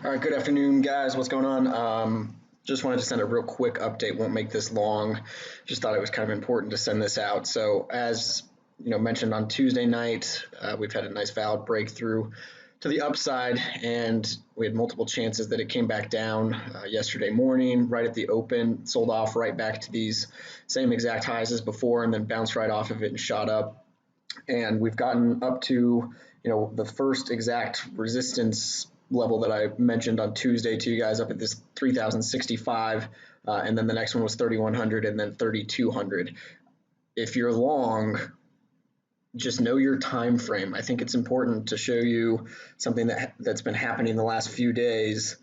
All right, good afternoon, guys. What's going on? Just wanted to send a real quick update. Won't make this long. Just thought it was kind of important to send this out. So, as mentioned on Tuesday night, we've had a nice valid breakthrough to the upside, and we had multiple chances that it came back down yesterday morning, right at the open, sold off right back to these same exact highs as before, and then bounced right off of it and shot up. And we've gotten up to the first exact resistance level that I mentioned on Tuesday to you guys, up at this 3,065, and then the next one was 3,100 and then 3,200. If you're long, just know your time frame. I think it's important to show you something that's been happening the last few days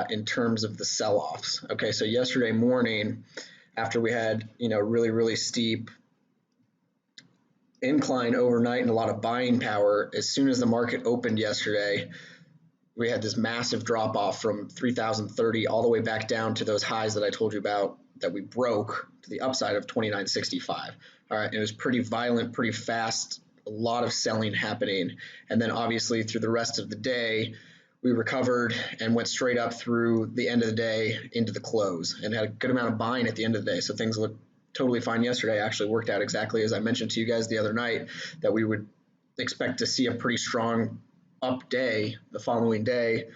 in terms of the sell-offs. Okay, so yesterday morning, after we had really steep incline overnight and a lot of buying power, as soon as the market opened yesterday, we had this massive drop off from 3,030 all the way back down to those highs that I told you about that we broke to the upside of 2965. All right, it was pretty violent, pretty fast, a lot of selling happening. And then obviously through the rest of the day, we recovered and went straight up through the end of the day into the close and had a good amount of buying at the end of the day. So things looked totally fine yesterday. Actually worked out exactly as I mentioned to you guys the other night, that we would expect to see a pretty strong up day the following day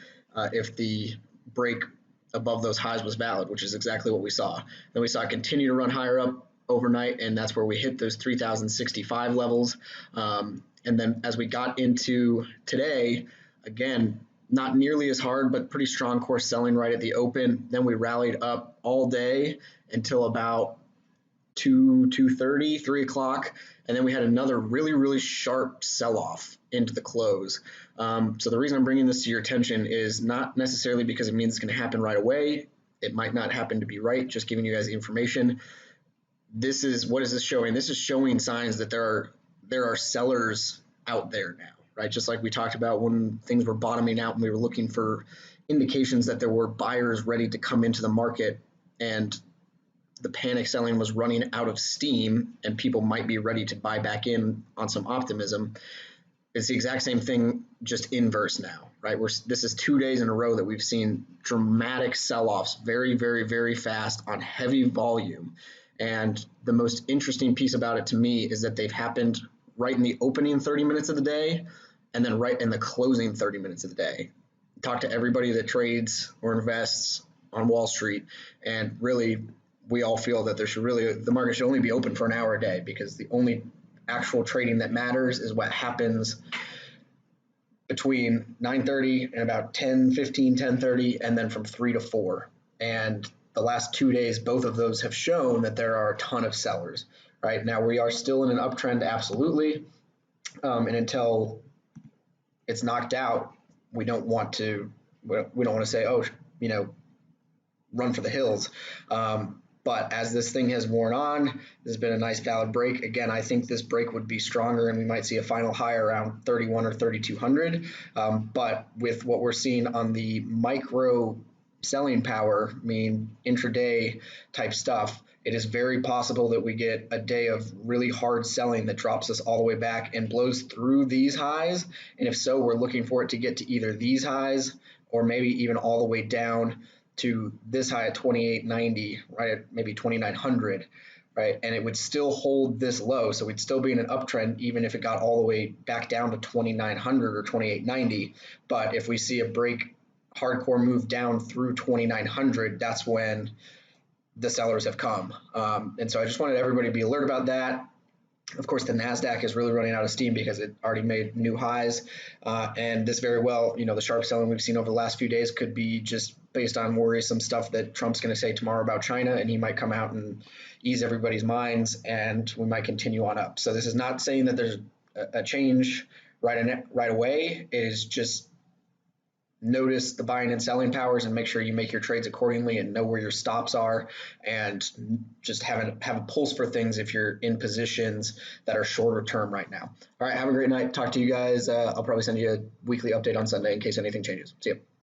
if the break above those highs was valid, which is exactly what we saw. Then we saw it continue to run higher up overnight, and that's where we hit those 3,065 levels. And then as we got into today, again, not nearly as hard, but pretty strong course selling right at the open. Then we rallied up all day until about 2:30, 3 o'clock, and then we had another really sharp sell-off into the close. So the reason I'm bringing this to your attention is not necessarily because it means it's going to happen right away. It might not happen to be right, just giving you guys the information. What is this showing? This is showing signs that there are sellers out there now, right? Just like we talked about when things were bottoming out and we were looking for indications that there were buyers ready to come into the market, and the panic selling was running out of steam and people might be ready to buy back in on some optimism. It's the exact same thing, just inverse now, right? This is 2 days in a row that we've seen dramatic sell-offs, very fast on heavy volume. And the most interesting piece about it to me is that they've happened right in the opening 30 minutes of the day and then right in the closing 30 minutes of the day. Talk to everybody that trades or invests on Wall Street, and really we all feel that the market should only be open for an hour a day, because the only actual trading that matters is what happens between 9:30 and about 10:15, 10:30, and then from 3 to 4. And the last 2 days, both of those have shown that there are a ton of sellers. Right now, we are still in an uptrend, absolutely, and until it's knocked out, we don't want to say, run for the hills. But as this thing has worn on, there's been a nice valid break. Again, I think this break would be stronger and we might see a final high around 31 or 3,200. But with what we're seeing on the micro selling power, meaning intraday type stuff, it is very possible that we get a day of really hard selling that drops us all the way back and blows through these highs. And if so, we're looking for it to get to either these highs or maybe even all the way down to this high at 2890, right at maybe 2900, right? And it would still hold this low, so we'd still be in an uptrend even if it got all the way back down to 2900 or 2890. But if we see a break hardcore move down through 2900, that's when the sellers have come. And so I just wanted everybody to be alert about that. Of course, the NASDAQ is really running out of steam because it already made new highs. And this very well, the sharp selling we've seen over the last few days could be just based on worrisome stuff that Trump's going to say tomorrow about China, and he might come out and ease everybody's minds, and we might continue on up. So this is not saying that there's a change right away. It is just notice the buying and selling powers and make sure you make your trades accordingly and know where your stops are, and just have a pulse for things if you're in positions that are shorter term right now. All right, have a great night. Talk to you guys. I'll probably send you a weekly update on Sunday in case anything changes. See ya.